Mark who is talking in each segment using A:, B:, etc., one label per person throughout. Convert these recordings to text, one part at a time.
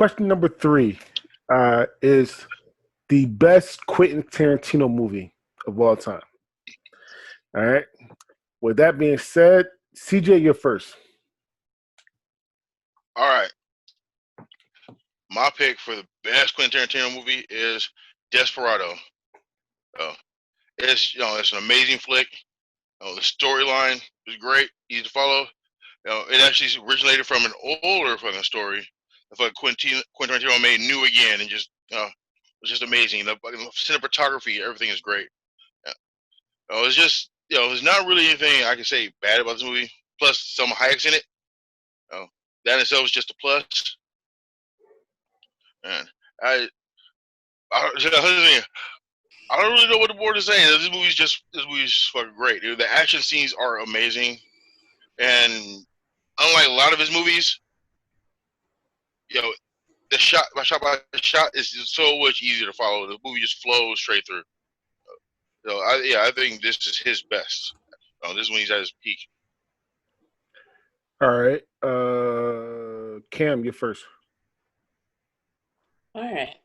A: question number 3 is the best Quentin Tarantino movie of all time. All right. With that being said, CJ, you're first.
B: All right. My pick for the best Quentin Tarantino movie is Desperado. It's it's an amazing flick. The storyline is great, easy to follow. It actually originated from an older fucking story. I thought Quentin Tarantino made new again, and just it was just amazing. The cinematography, everything is great. It's just there's not really anything I can say bad about this movie. Plus, Selma Hayek's in it. That in itself is just a plus. And I don't really know what the board is saying. This movie's just fucking great. Dude. The action scenes are amazing, and unlike a lot of his movies, the shot by shot is just so much easier to follow. The movie just flows straight through. I think this is his best. This is when he's at his peak.
A: All right, Cam, you're first.
C: All right.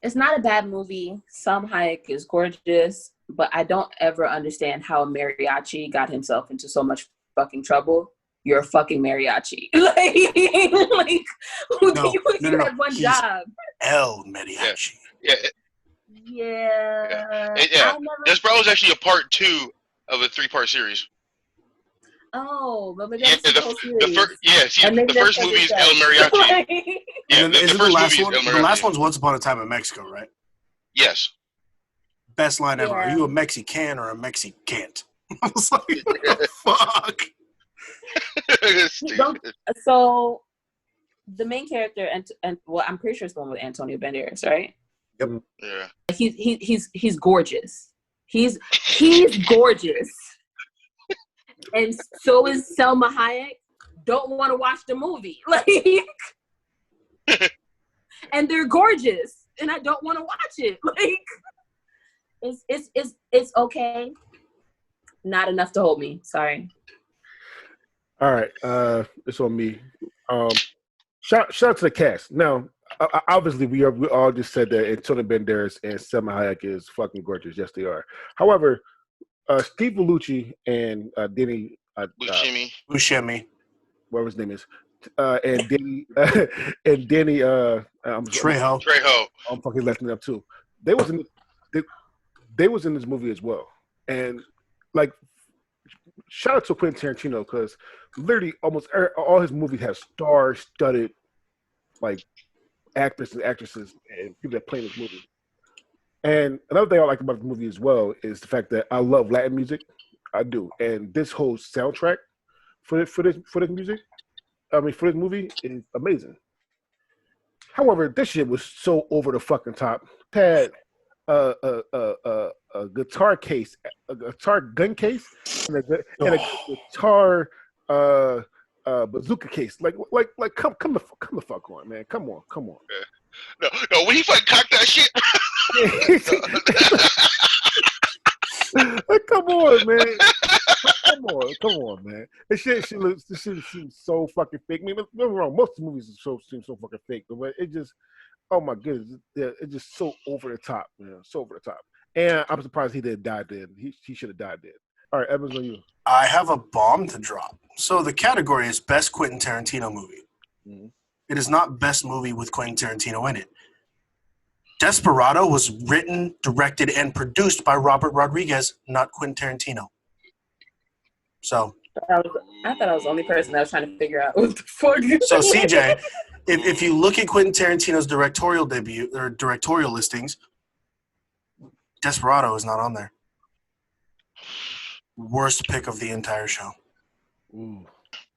C: It's not a bad movie. Salma Hayek is gorgeous, but I don't ever understand how a mariachi got himself into so much fucking trouble. You're a fucking mariachi. like you had one job.
D: El Mariachi.
C: Yeah.
B: Desperado was actually a part 2 of a 3-part series.
C: Oh, but that's the whole series.
B: The first movie is El Mariachi.
D: The last one's Once Upon a Time in Mexico, right?
B: Yes.
D: Best line ever. Are you a Mexican or a Mexicant? I was like, what the fuck?
C: So, the main character, and well, I'm pretty sure it's the one with Antonio Banderas, right?
D: Yep.
B: Yeah.
C: He's gorgeous. He's gorgeous. And so is Selma Hayek. Don't want to watch the movie, and they're gorgeous, and I don't want to watch it. It's okay. Not enough to hold me. Sorry.
A: All right, it's on me. Shout out to the cast. Now, obviously, we all just said that Antonio Banderas and Selma Hayek is fucking gorgeous. Yes, they are. However, Steve Bellucci and Denny
D: Buscemi,
A: whatever his name is, and Denny
D: Trejo.
A: I'm fucking left up too. They was in this movie as well, and like shout out to Quentin Tarantino because literally almost all his movies have star-studded like actors and actresses and people that play in this movie. And another thing I like about the movie as well is the fact that I love Latin music. I do, and this whole soundtrack for this movie is amazing. However, this shit was so over the fucking top. It had a guitar case, a guitar gun case, and a guitar bazooka case. Like come the fuck on, man. Come on.
B: No, when he fucking cocked that shit.
A: Come on, man. Come on, man. This shit seems so fucking fake. I mean, don't get me wrong, most movies seem so fucking fake, but it just, oh my goodness, it's just so over the top, man. So over the top. And I'm surprised he didn't die then. He should have died then. All right, Evans, on you.
D: I have a bomb to drop. So the category is Best Quentin Tarantino Movie. Mm-hmm. It is not Best Movie with Quentin Tarantino in it. Desperado was written, directed, and produced by Robert Rodriguez, not Quentin Tarantino. So
C: I thought I was the only person that was trying to figure out what the fuck.
D: So CJ, if you look at Quentin Tarantino's directorial debut or directorial listings, Desperado is not on there. Worst pick of the entire show.
A: Ooh.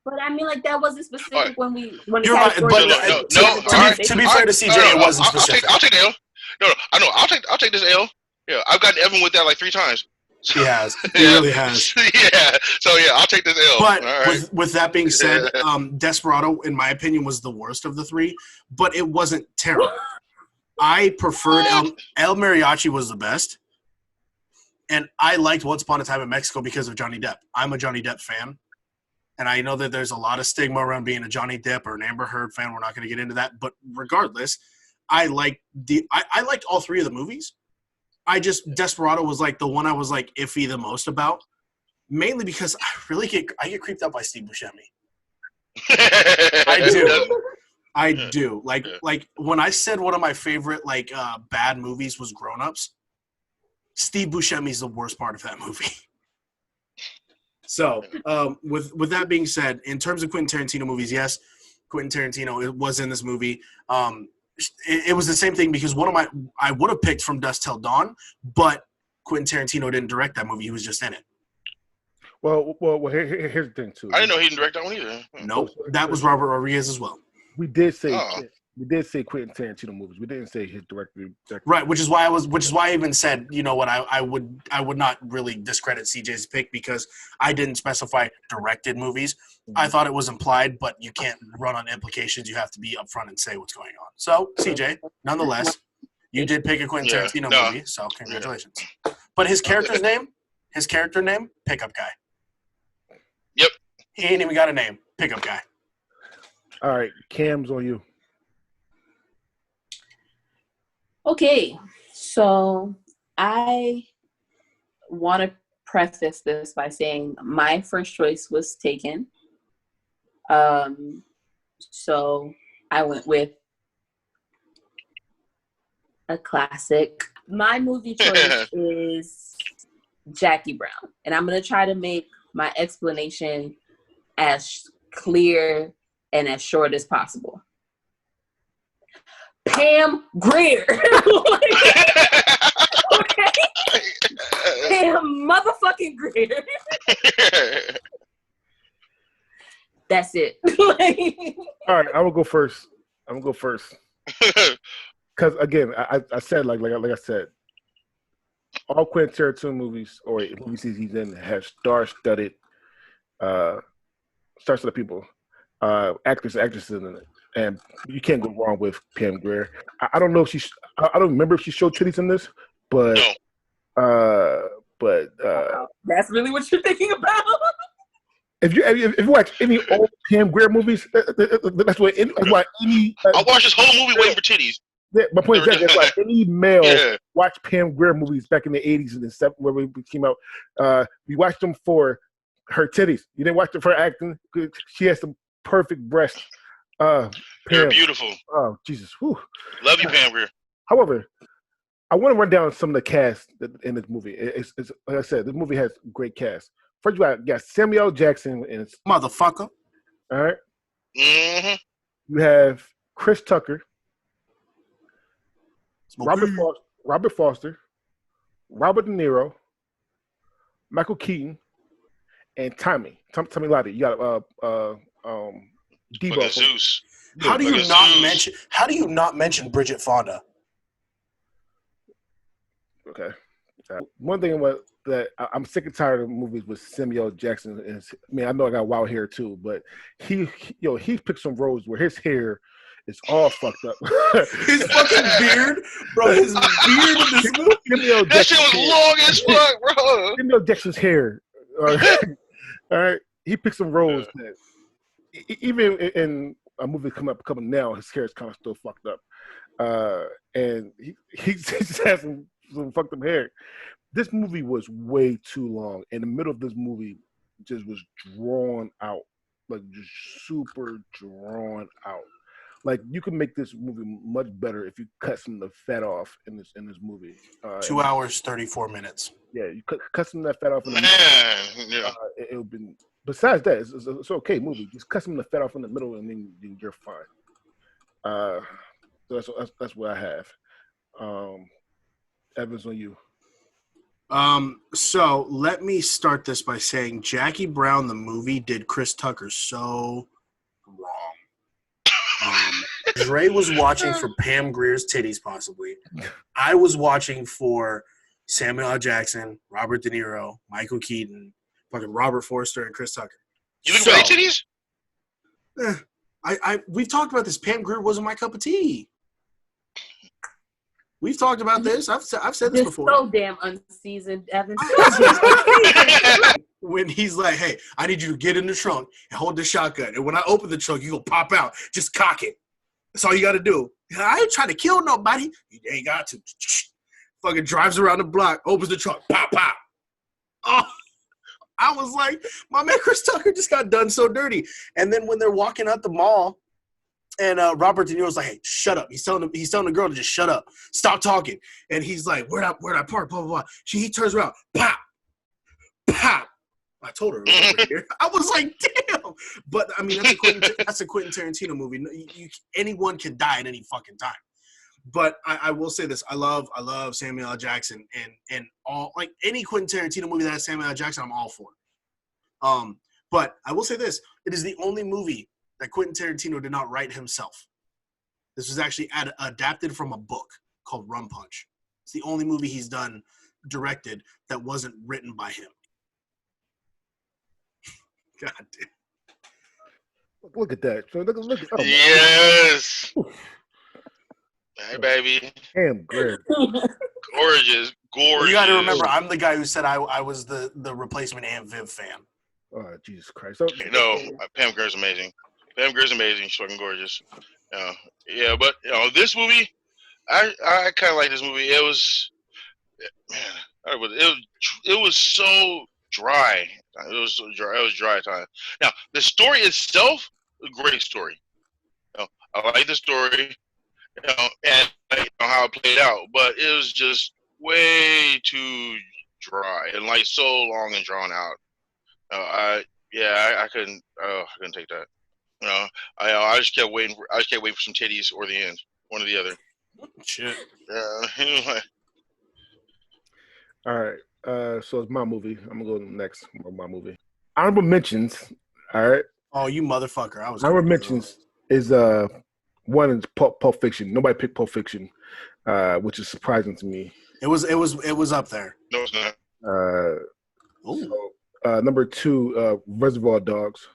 C: But I mean, like that wasn't specific when
D: you're right. But to be fair to CJ, it wasn't specific.
B: I'll take the L. No, I know. I'll take this L. Yeah, I've gotten Evan with that like 3 times.
D: He has. He really has.
B: Yeah. So yeah, I'll take this L.
D: But right. with that being said, Desperado, in my opinion, was the worst of the 3, but it wasn't terrible. I preferred El Mariachi was the best, and I liked Once Upon a Time in Mexico because of Johnny Depp. I'm a Johnny Depp fan. And I know that there's a lot of stigma around being a Johnny Depp or an Amber Heard fan. We're not going to get into that. But regardless, I liked all three of the movies. Desperado was like the one I was like iffy the most about. Mainly because I get creeped out by Steve Buscemi. I do. Like when I said one of my favorite bad movies was Grown Ups, Steve Buscemi is the worst part of that movie. So with that being said, in terms of Quentin Tarantino movies, yes, Quentin Tarantino was in this movie. It was the same thing because I would have picked From Dusk Till Dawn, but Quentin Tarantino didn't direct that movie. He was just in it.
A: Well, here's the thing too.
B: I didn't know he didn't direct that one either.
D: Nope, that was Robert Rodriguez as well.
A: We did say Quentin Tarantino movies. We didn't say his director.
D: Right, which is why I even said, you know what, I would not really discredit CJ's pick because I didn't specify directed movies. Mm-hmm. I thought it was implied, but you can't run on implications. You have to be upfront and say what's going on. So, CJ, nonetheless, you did pick a Quentin Tarantino movie, so congratulations. Yeah. But his character name, Pickup Guy.
B: Yep.
D: He ain't even got a name. Pickup Guy.
A: All right, Cam's on you.
C: Okay, so I want to preface this by saying my first choice was taken. So I went with a classic. My movie choice is Jackie Brown, and I'm going to try to make my explanation as clear and as short as possible. Pam Grier. Okay? Pam motherfucking Grier. That's it.
A: All right, I will go first. Because again, I said like I said, all Quentin Tarantino movies or movies he's in have star-studded people, actors and actresses in it. And you can't go wrong with Pam Grier. I don't know if I don't remember if she showed titties in this, but
C: that's really what you're thinking about.
A: If you watch any old Pam Grier movies, that's why any.
B: I watched this whole movie waiting for titties.
A: Yeah, my point is that's like any male watched Pam Grier movies back in the 80s and the 70s where we came out. We watched them for her titties. You didn't watch them for her acting. She has some perfect breasts.
B: You're beautiful.
A: Oh, Jesus. Whew.
B: Love you, Pam Grier.
A: However, I want to run down some of the cast in this movie. It's like I said, this movie has a great cast. First, you got Samuel L. Jackson.
D: Motherfucker.
A: All right.
B: Mm-hmm.
A: You have Chris Tucker. Robert Foster. Robert De Niro. Michael Keaton. And Tommy Lottie. You got Debo.
B: Zeus.
D: How do you not mention Bridget Fonda?
A: Okay. One thing that I'm sick and tired of movies with Samuel Jackson. And I mean, I know I got wild hair too, but he picked some roles where his hair is all fucked up.
D: His fucking beard, bro. His beard in this movie.
B: That shit was long as fuck, bro.
A: Samuel Jackson's hair. All right. He picked some roles that even in a movie coming now, his hair is kind of still fucked up. And he just has some fucked up hair. This movie was way too long. And the middle of this movie just was drawn out. Like just super drawn out. Like you can make this movie much better if you cut some of the fat off in this movie.
D: 2 hours, 34 minutes.
A: Yeah, you cut some of that fat off in the middle.
B: Yeah.
A: It would been. Besides that, it's an okay movie. Just cut some of the fat off in the middle, and then you're fine. So that's what I have. Evans, on you.
D: So let me start this by saying Jackie Brown the movie did Chris Tucker so wrong. Dre was watching for Pam Grier's titties, possibly. I was watching for Samuel L. Jackson, Robert De Niro, Michael Keaton, fucking Robert Forster, and Chris Tucker.
B: You looking for titties?
D: We've talked about this. Pam Grier wasn't my cup of tea. We've talked about this. I've said this before.
C: So damn unseasoned, Evan.
D: when he's like, hey, I need you to get in the trunk and hold the shotgun. And when I open the trunk, you go pop out. Just cock it. That's all you got to do. I ain't trying to kill nobody. You ain't got to. Fucking drives around the block, opens the trunk, pop, pop. Oh, I was like, my man Chris Tucker just got done so dirty. And then when they're walking out the mall, and Robert De Niro's like, hey, shut up. He's telling the girl to just shut up. Stop talking. And he's like, where'd I park? Blah, blah, blah. He turns around. Pop. Pop. I told her it was over here. I was like, damn. But, I mean, that's a Quentin Tarantino movie. Anyone can die at any fucking time. But I will say this. I love Samuel L. Jackson. And all, like, any Quentin Tarantino movie that has Samuel L. Jackson, I'm all for. But I will say this. It is the only movie that Quentin Tarantino did not write himself. This was actually adapted from a book called Rum Punch. It's the only movie he's directed that wasn't written by him. God damn.
A: Look at that. So look at
B: Yes. Hey, baby.
A: Damn, great.
B: Gorgeous.
D: You got to remember, I'm the guy who said I was the replacement Aunt Viv fan.
A: Oh, Jesus Christ. So,
B: No, Pam Grier's amazing. Pam Grier's amazing. She's fucking gorgeous. Yeah, but this movie, I kind of like this movie. It was, man, it was so dry. It was so dry. It was dry time. Now the story itself, a great story. I like the story, and I know how it played out, but it was just way too dry and like so long and drawn out. I couldn't take that. I just kept waiting for some titties or the end, one or the other.
D: Shit.
A: All right. So it's my movie. I'm gonna go next. My movie. Honorable mentions. All right.
D: Oh, you motherfucker!
A: Honorable mentions is one is Pulp Fiction. Nobody picked Pulp Fiction, which is surprising to me.
D: It was up there.
B: No, it's not.
A: Number 2, Reservoir Dogs,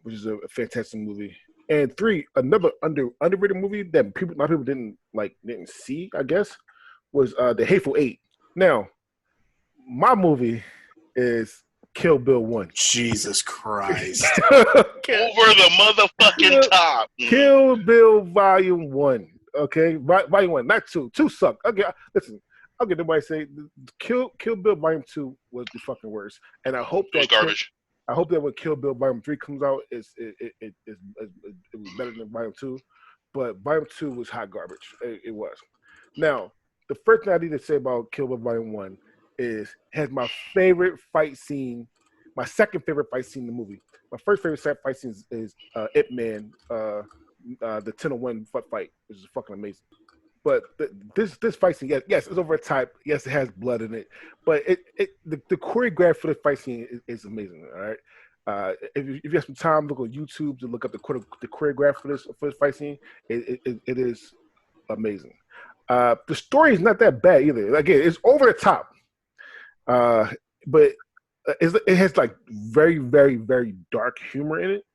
A: which is a fantastic movie. And 3, another underrated movie that a lot of people didn't see, I guess, was The Hateful Eight. Now, my movie is Kill Bill 1.
D: Jesus Christ.
B: Over the motherfucking top.
A: Kill Bill Volume 1. Okay? Volume 1, not 2. 2 sucked. Okay, listen. I'll get nobody say Kill Bill Volume 2 was the fucking worst. And I hope that
B: garbage.
A: I hope that when Kill Bill Volume 3 comes out, it was better than Volume 2. But Volume 2 was hot garbage. It was. Now, the first thing I need to say about Kill Bill Volume 1 is has my favorite fight scene, my second favorite fight scene in the movie. My first favorite fight scene is Ip Man, the 10-1 fight, which is fucking amazing. But this fight scene, yes, it's over the top. Yes, it has blood in it. But the choreograph for the fight scene is amazing. All right. If you have some time, look on YouTube to look up the choreograph for this fight scene. It is amazing. The story is not that bad either. Again, it's over the top. But it has like very, very, very dark humor in it.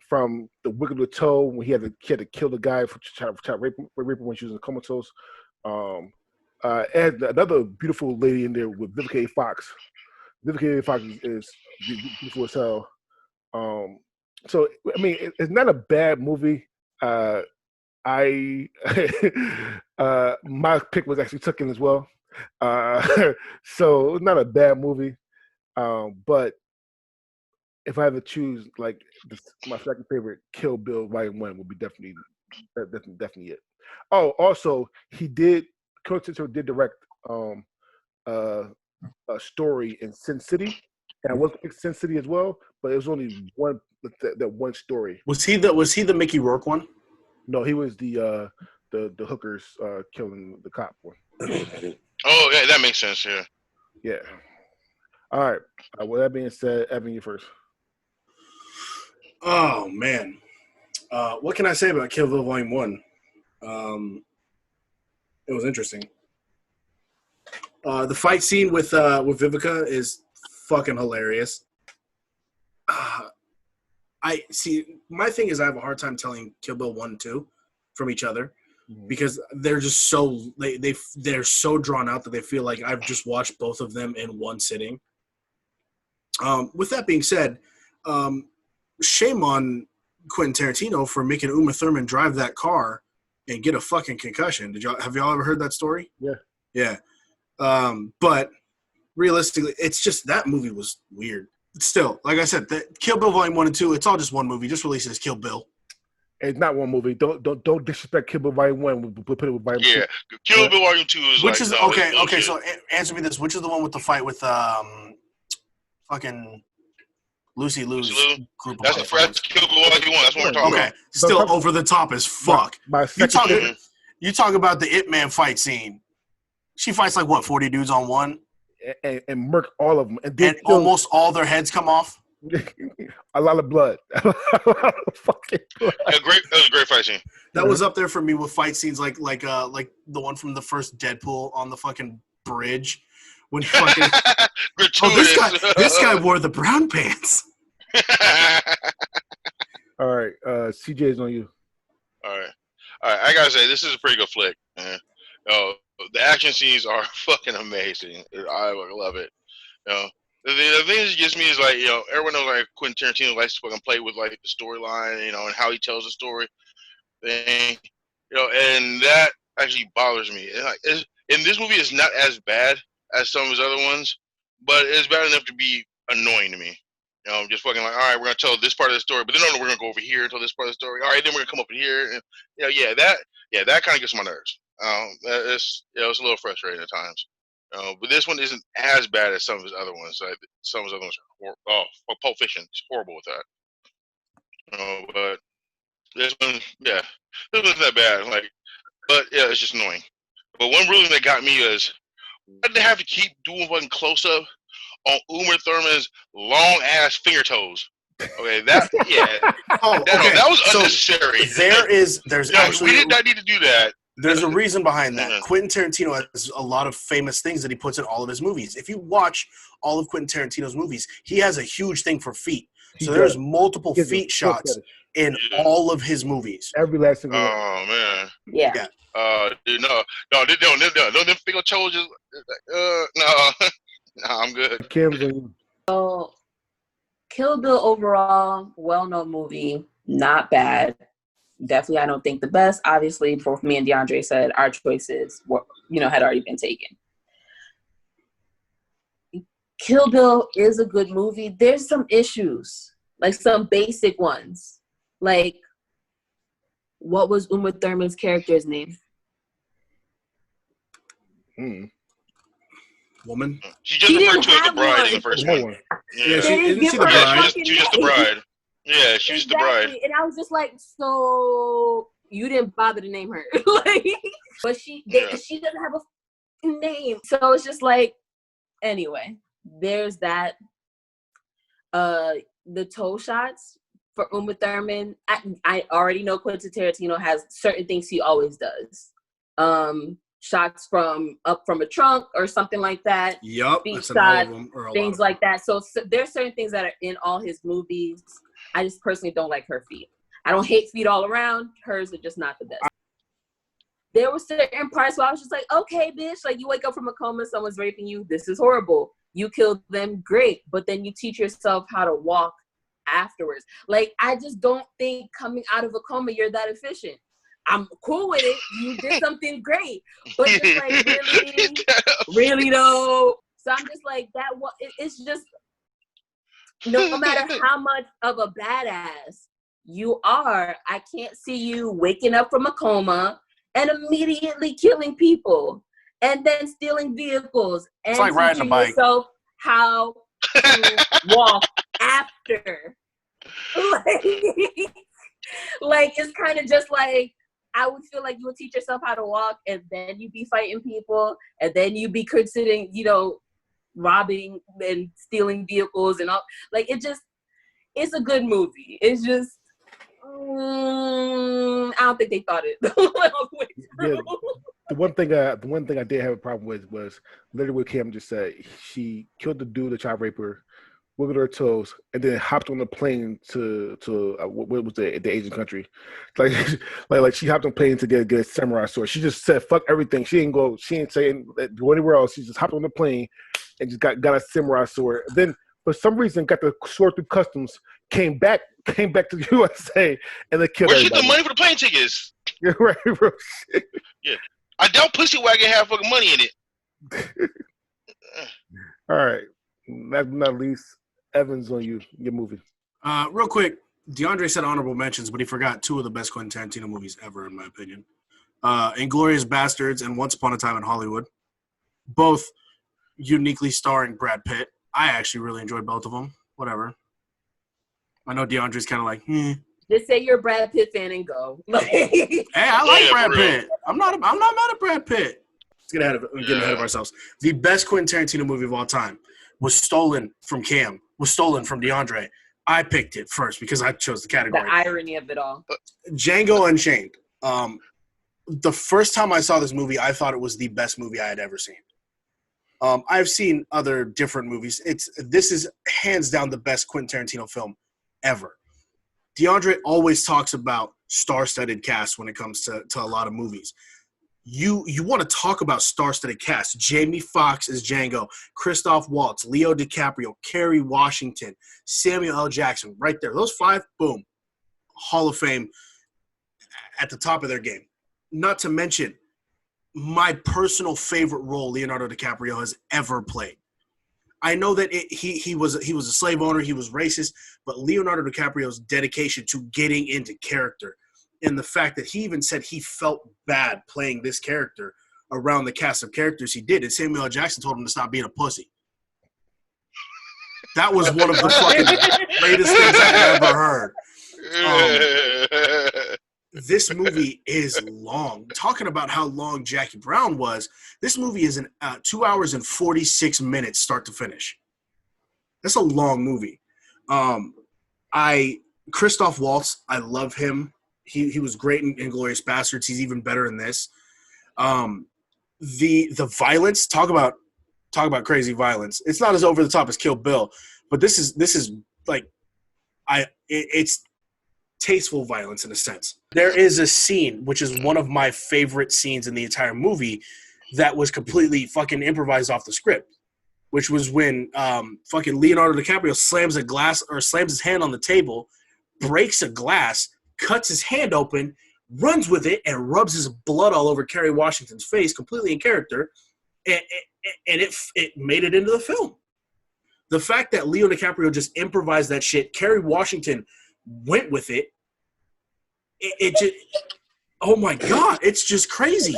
A: From the wig of the toe when he had to kill the guy for trying to rape her when she was in comatose. And another beautiful lady in there with Vivica A. Fox. Vivica A. Fox is beautiful as hell. So I mean, it's not a bad movie. My pick was actually taken as well. So it's not a bad movie. But if I had to choose, like my second favorite, Kill Bill Volume 1 would be definitely it. Oh, also Quentin Tarantino did direct a story in Sin City, and I was pick Sin City as well, but it was only one story.
D: Was he the Mickey Rourke one?
A: No, he was the hookers killing the cop one.
B: Oh yeah, that makes sense. Yeah.
A: Yeah. All right. With that being said, Evan, you first.
D: Oh man, what can I say about Kill Bill Volume 1? It was interesting. The fight scene with Vivica is fucking hilarious. I see. My thing is, I have a hard time telling Kill Bill 1 and 2 from each other. because they're just they're so drawn out that they feel like I've just watched both of them in one sitting. With that being said, shame on Quentin Tarantino for making Uma Thurman drive that car and get a fucking concussion. Have y'all ever heard that story?
A: Yeah.
D: Yeah. But realistically, it's just that movie was weird. Still, like I said, Kill Bill Volume 1 and 2, it's all just one movie. Just release it as Kill Bill.
A: It's not one movie. Don't disrespect Kill Bill Volume 1. We'll put it with Volume 2.
B: Yeah, Kill Bill Volume 2 is
D: which
B: like,
D: is
B: no,
D: okay. So answer me this: which is the one with the fight with fucking Lucy Lou's group of
B: that's Kill Bill Volume 1. That's what we're talking about.
D: Okay, still over the top as fuck. You talk about the Ip Man fight scene. She fights like what, 40 dudes on one,
A: and murk all of them, and
D: almost all their heads come off.
A: A lot of blood. A lot of fucking blood.
B: That was a great fight scene.
D: That was up there for me with fight scenes like the one from the first Deadpool on the fucking bridge when fucking this guy wore the brown pants.
A: All right, CJ's on you.
B: All right. I gotta say, this is a pretty good flick, man. The action scenes are fucking amazing. I love it. The thing that gets me is like, everyone knows like Quentin Tarantino likes to fucking play with like the storyline, and how he tells the story thing, and that actually bothers me. And this movie is not as bad as some of his other ones, but it's bad enough to be annoying to me. Just fucking like, all right, we're gonna tell this part of the story, but then we're gonna go over here and tell this part of the story. All right, then we're gonna come up in here, and that kind of gets on my nerves. It's a little frustrating at times. But this one isn't as bad as some of his other ones. Some of his other ones are Pulp Fiction. It's horrible with that. But this one, this one's not bad. But yeah, it's just annoying. But one ruling that got me is, why did they have to keep doing one close up on Uma Thurman's long ass finger toes? Okay, that was unnecessary. We did not need to do that.
D: There's a reason behind that. Quentin Tarantino has a lot of famous things that he puts in all of his movies. If you watch all of Quentin Tarantino's movies, he has a huge thing for feet. So there's multiple feet shots in all of his movies.
A: Every last single one.
B: Oh, man.
C: Yeah.
B: Dude, no, them finger toes just, no, I'm good.
C: So, Kill Bill overall, well-known movie, not bad. Definitely, I don't think the best. Obviously, both me and DeAndre said our choices were, had already been taken. Kill Bill is a good movie. There's some issues, like some basic ones. Like, what was Uma Thurman's character's name?
D: Woman.
B: She just referred to as the bride in the first one.
D: Yeah, isn't she the bride?
B: She's just the bride. Yeah, she's the bride.
C: And I was just like, so you didn't bother to name her. But she doesn't have a name. So it's just like, anyway, there's that. The toe shots for Uma Thurman. I already know Quentin Tarantino has certain things he always does. Shots from up from a trunk or something like that.
D: Yup.
C: Feet shots, things like that. So there's certain things that are in all his movies. I just personally don't like her feet. I don't hate feet all around. Hers are just not the best. There were certain parts where I was just like, okay, bitch, like you wake up from a coma, someone's raping you. This is horrible. You killed them, great. But then you teach yourself how to walk afterwards. Like, I just don't think coming out of a coma, you're that efficient. I'm cool with it. You did something great. But just like, really though? So I'm just like, it's just, no matter how much of a badass you are, I can't see you waking up from a coma and immediately killing people and then stealing vehicles and
D: like riding a bike.
C: Yourself how to walk after. Like it's kind of just like, I would feel like you would teach yourself how to walk and then you'd be fighting people and then you'd be considering, robbing and stealing vehicles and all. Like it's a good movie. It's just I don't think they thought it.
A: The one thing I did have a problem with was literally what Cam just said. She killed the dude, the child raper, wiggled her toes, and then hopped on the plane to what was the Asian country, like like she hopped on the plane to get a samurai sword. She just said fuck everything. She didn't say go anywhere else. She just hopped on the plane and just got a samurai sword. Then for some reason got the sword through customs. Came back to the USA and they killed
B: Where'd you get
A: everybody.
B: the money for the plane tickets?
A: Yeah, right, bro.
B: Yeah, I doubt Pussy Wagon have fucking money in it.
A: All right, last but not least, Evans on your movie.
D: Real quick, DeAndre said honorable mentions, but he forgot two of the best Quentin Tarantino movies ever, in my opinion. Inglourious Bastards and Once Upon a Time in Hollywood. Both uniquely starring Brad Pitt. I actually really enjoyed both of them. Whatever. I know DeAndre's kind of like,
C: Just say you're a Brad Pitt fan and go.
D: Hey, I like Brad Pitt. I'm not mad at Brad Pitt. Let's get ahead of ourselves. The best Quentin Tarantino movie of all time was stolen from Cam, was stolen from DeAndre. I picked it first because I chose the category.
C: The irony of it all.
D: Django Unchained. The first time I saw this movie, I thought it was the best movie I had ever seen. I've seen other different movies. This is hands down the best Quentin Tarantino film ever. DeAndre always talks about star-studded cast when it comes to a lot of movies. You want to talk about star-studded cast. Jamie Foxx is Django, Christoph Waltz, Leo DiCaprio, Kerry Washington, Samuel L. Jackson, right there. Those five, boom, Hall of Fame at the top of their game. Not to mention my personal favorite role Leonardo DiCaprio has ever played. I know that he was a slave owner, he was racist, but Leonardo DiCaprio's dedication to getting into character and the fact that he even said he felt bad playing this character around the cast of characters he did, and Samuel L. Jackson told him to stop being a pussy. That was one of the fucking greatest things I've ever heard. This movie is long. Talking about how long Jackie Brown was, this movie is 2 hours and 46 minutes start to finish. That's a long movie. Christoph Waltz, I love him. He was great in Inglourious Bastards. He's even better in this. The violence, talk about crazy violence. It's not as over the top as Kill Bill, but this is like it's tasteful violence in a sense. There is a scene, which is one of my favorite scenes in the entire movie, that was completely fucking improvised off the script, which was when fucking Leonardo DiCaprio slams his hand on the table, breaks a glass, cuts his hand open, runs with it, and rubs his blood all over Kerry Washington's face, completely in character, and it made it into the film. The fact that Leo DiCaprio just improvised that shit, Kerry Washington went with it, it just, oh my God, it's just crazy.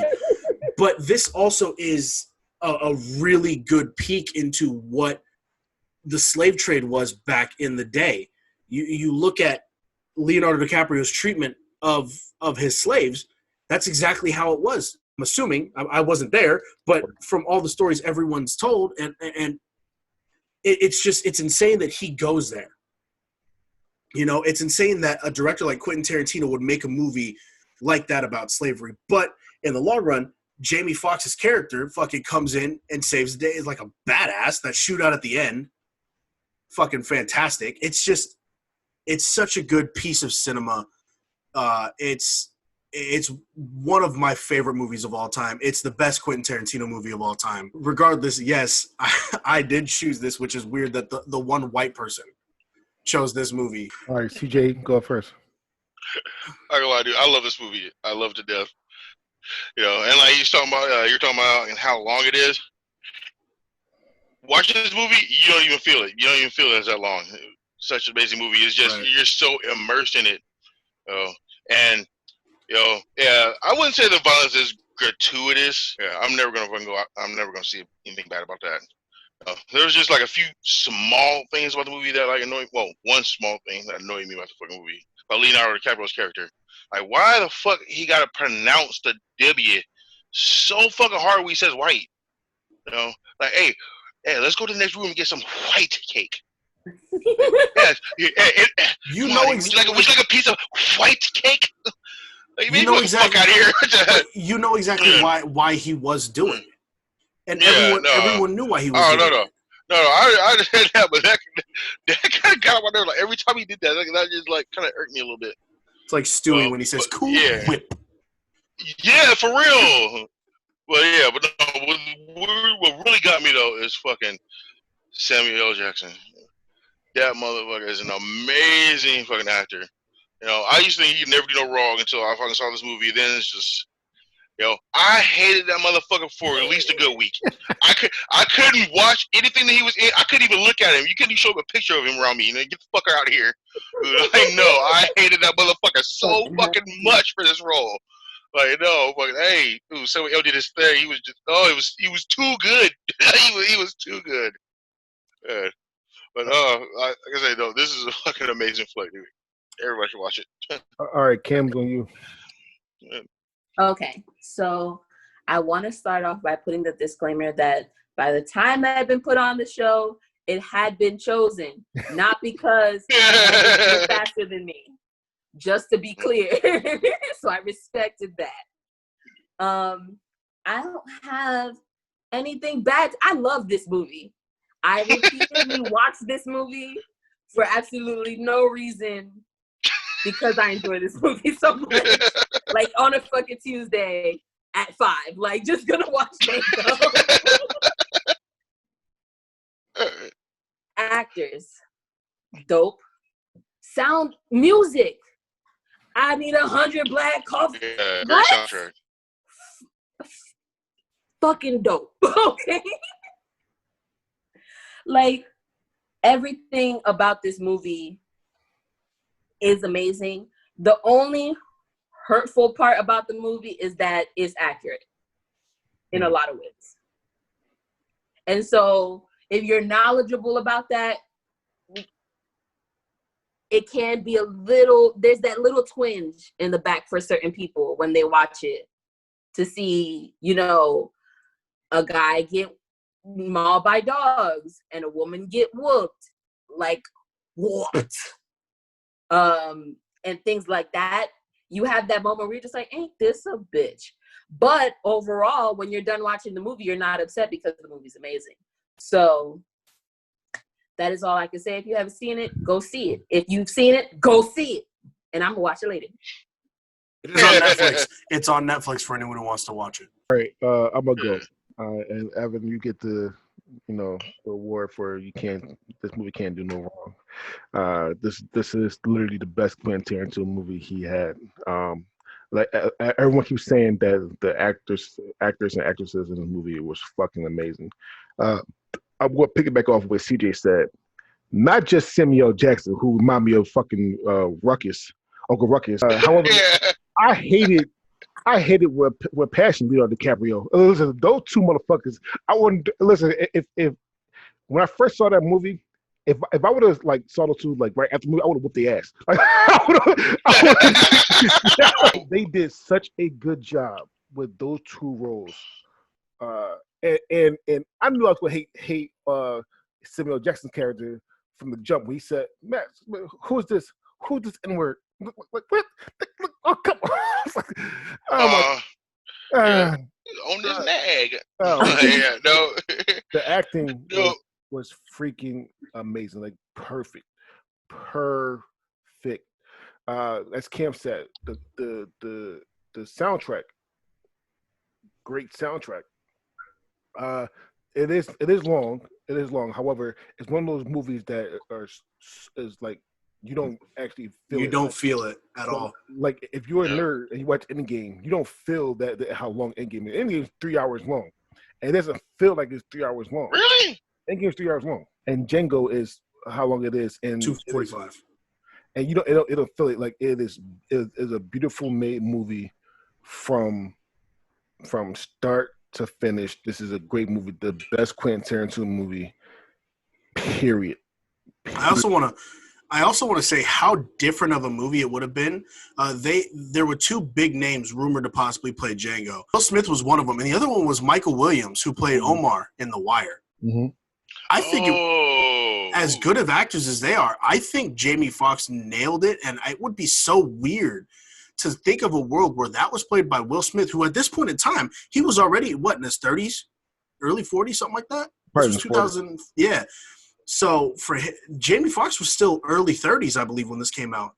D: But this also is a really good peek into what the slave trade was back in the day. You look at Leonardo DiCaprio's treatment of his slaves, that's exactly how it was. I'm assuming, I wasn't there, but from all the stories everyone's told, and it's insane that he goes there. You know, it's insane that a director like Quentin Tarantino would make a movie like that about slavery. But in the long run, Jamie Foxx's character fucking comes in and saves the day. Is like a badass. That shootout at the end, fucking fantastic. It's such a good piece of cinema. It's one of my favorite movies of all time. It's the best Quentin Tarantino movie of all time. Regardless, yes, I did choose this, which is weird that the one white person chose this movie.
A: All right, CJ, go first.
B: I gonna lie, dude. I love this movie. I love it to death. You know, and like you're talking about and how long it is. Watching this movie, you don't even feel it. You don't even feel it as that long. Such an amazing movie. It's just You're so immersed in it. And yeah, I wouldn't say the violence is gratuitous. Yeah, I'm never gonna see anything bad about that. There was just like a few small things about the movie that like annoyed. Well, one small thing that annoyed me about the fucking movie, about Leonardo DiCaprio's character. Like, why the fuck he gotta pronounce the W so fucking hard when he says white? You know, like, hey, let's go to the next room and get some white cake.
D: You know exactly.
B: Would you like a piece of white cake? Like,
D: you know exactly.
B: Fuck out of here.
D: You know exactly why he was doing it. And everyone knew why he was doing it.
B: No, I did that, but that kind of got on my nerves. Like every time he did that, that just like kind of irked me a little bit.
D: It's like Stewie when he says "cool
B: yeah.
D: whip."
B: Yeah, for real. Well, yeah, but no, what really got me though is fucking Samuel L. Jackson. That motherfucker is an amazing fucking actor. You know, I used to think he'd never do no wrong until I finally saw this movie. Then it's just, I hated that motherfucker for at least a good week. I couldn't watch anything that he was in. I couldn't even look at him. You couldn't even show me a picture of him around me. Get the fuck out of here. I know. I hated that motherfucker so fucking much for this role. Like, no, fucking, hey, Samuel L. did his thing. He was just, he was too good. he was too good. Yeah. But like I say, no, this is a fucking amazing flick, dude. Everybody should watch it.
A: All right, Cam's on you.
C: Okay, so I want to start off by putting the disclaimer that by the time I had been put on the show, it had been chosen, not because it was faster than me. Just to be clear, so I respected that. I don't have anything bad. I love this movie. I repeatedly watched this movie for absolutely no reason because I enjoy this movie so much. Like on a fucking Tuesday at 5, like just gonna watch Django. Actors, dope. Sound, music. I need 100 black coffee.
B: Yeah, great soundtrack.
C: Fucking dope. Okay. Like everything about this movie is amazing. The only hurtful part about the movie is that it's accurate in a lot of ways. And so if you're knowledgeable about that, it can be there's that little twinge in the back for certain people when they watch it to see, a guy get mauled by dogs and a woman get whooped. Like, what? And things like that. You have that moment where you're just like, ain't this a bitch? But overall, when you're done watching the movie, you're not upset because the movie's amazing. So that is all I can say. If you haven't seen it, go see it. If you've seen it, go see it. And I'm going to watch it later.
D: It is on Netflix. It's on Netflix for anyone who wants to watch it.
A: All right, I'm going to go. And Evan, you get the award for this movie can't do no wrong. This is literally the best Quentin Tarantino movie he had. Like everyone keeps saying that the actors and actresses in the movie was fucking amazing. I'm going to pick it back off what CJ said. Not just Samuel Jackson, who reminded me of fucking Uncle Ruckus. However, I hated with passion Leonardo DiCaprio. Listen, those two motherfuckers. I wouldn't listen. If when I first saw that movie, if I would have saw those two right after the movie, I would have whooped their ass. They did such a good job with those two roles. And I knew I was gonna hate Samuel Jackson's character from the jump when he said, "Matt, who's this? Who's this N-word?" Like what? Oh come on!
B: On this nag.
A: Yeah,
B: no.
A: The acting was freaking amazing, like perfect. As Cam said, the soundtrack, great soundtrack. It is long. It is long. However, it's one of those movies that is like you don't actually feel.
D: You don't feel it at all.
A: Like if you're a nerd and you watch Endgame, you don't feel that how long Endgame is. Endgame is 3 hours long, and it doesn't feel like it's 3 hours long.
B: Really?
A: Endgame is 3 hours long, and Django is how long it is in
D: 2:45.
A: And you don't feel it like it is a beautiful made movie from start to finish. This is a great movie, the best Quentin Tarantino movie. Period.
D: I also want to say how different of a movie it would have been. There were two big names rumored to possibly play Django. Will Smith was one of them, and the other one was Michael Williams, who played Omar in The Wire.
A: Mm-hmm.
D: I think as good of actors as they are, I think Jamie Foxx nailed it, and it would be so weird to think of a world where that was played by Will Smith, who at this point in time, he was already, in his 30s, early 40s, something like that?
A: Probably
D: This was
A: in the 40s.
D: 2000. Yeah. So for Jamie Foxx was still early 30s, I believe, when this came out,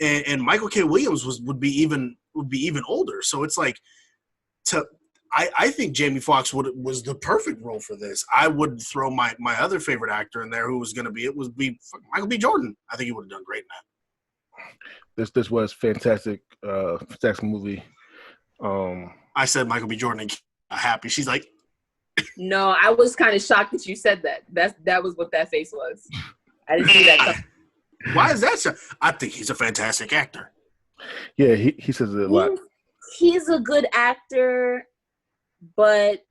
D: and Michael K. Williams would be even older. So it's like I think Jamie Foxx was the perfect role for this. I would throw my other favorite actor in there, who was going to be Michael B. Jordan. I think he would have done great in that.
A: This was fantastic, fantastic movie.
D: I said Michael B. Jordan and happy. She's like,
C: No, I was kind of shocked that you said that. That was what that face was. I didn't see that.
D: Why is that so? I think he's a fantastic actor.
A: Yeah, he says it a lot.
C: He's a good actor, but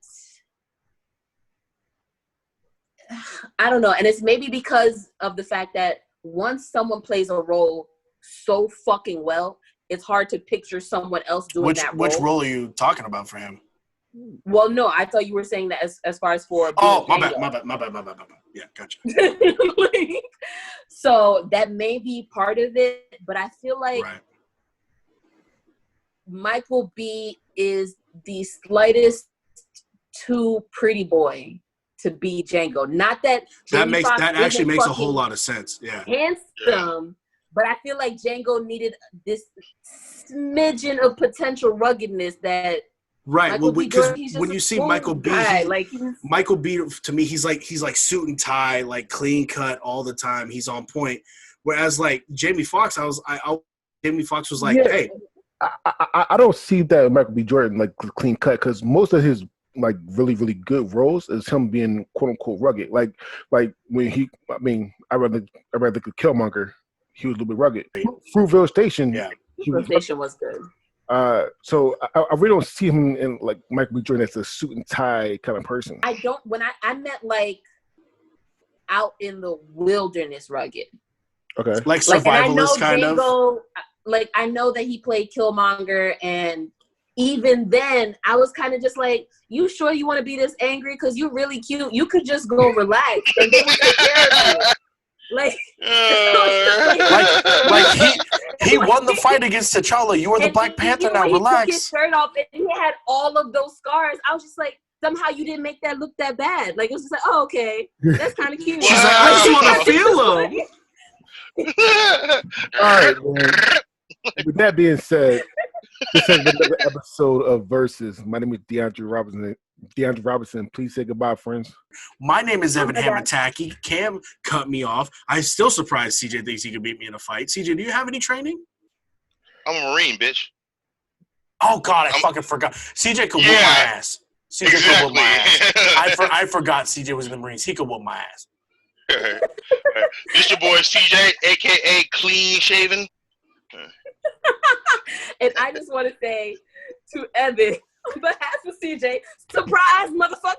C: I don't know. And it's maybe because of the fact that once someone plays a role so fucking well, it's hard to picture someone else doing that role.
D: Which role are you talking about for him?
C: Well, no, I thought you were saying that as far as for.
D: Oh, my bad. Yeah, gotcha.
C: So that may be part of it, but I feel like Michael B is the slightest too pretty boy to be Django. Not that
D: that actually makes a whole lot of sense. Yeah,
C: handsome, but I feel like Django needed this smidgen of potential ruggedness that.
D: Right.
C: Michael
D: well, because when you see Michael B, Michael B, to me, he's like suit and tie, like clean cut all the time. He's on point. Whereas like Jamie Foxx, Jamie Foxx was like, hey,
A: I don't see that with Michael B. Jordan like clean cut, because most of his like really really good roles is him being quote unquote rugged. Like when I rather Killmonger, he was a little bit rugged. Fruitvale Station,
C: Station was good.
A: So I really don't see him in like Michael B. Jordan as a suit and tie kind of person.
C: I don't. When I meant like out in the wilderness, rugged.
A: Okay.
D: Like survivalist kind
C: Django, of. Like I know that he played Killmonger, and even then, I was kind of just like, "You sure you want to be this angry? Because you're really cute. You could just go relax, and they would take care of you." Like
D: he won the fight against T'Challa. You are the Black Panther now. Relax.
C: He took his shirt off and he had all of those scars. I was just like, somehow you didn't make that look that bad. Like it was just like, oh, okay, that's kind of cute.
D: She's like, I just want to feel them.
A: All right, man. With that being said, this has been another episode of Versus. My name is DeAndre Robinson. Please say goodbye, friends.
D: My name is Evan Hamataki. Cam cut me off. I'm still surprised CJ thinks he can beat me in a fight. CJ, do you have any training?
B: I'm a Marine, bitch.
D: Oh, God, I fucking forgot. CJ could whoop my ass. CJ could whoop my ass. I forgot CJ was in the Marines. He could whoop my ass.
B: This your boy CJ, a.k.a. Clean Shaven.
C: And I just want to say to Evan, on behalf of CJ, surprise, motherfucker.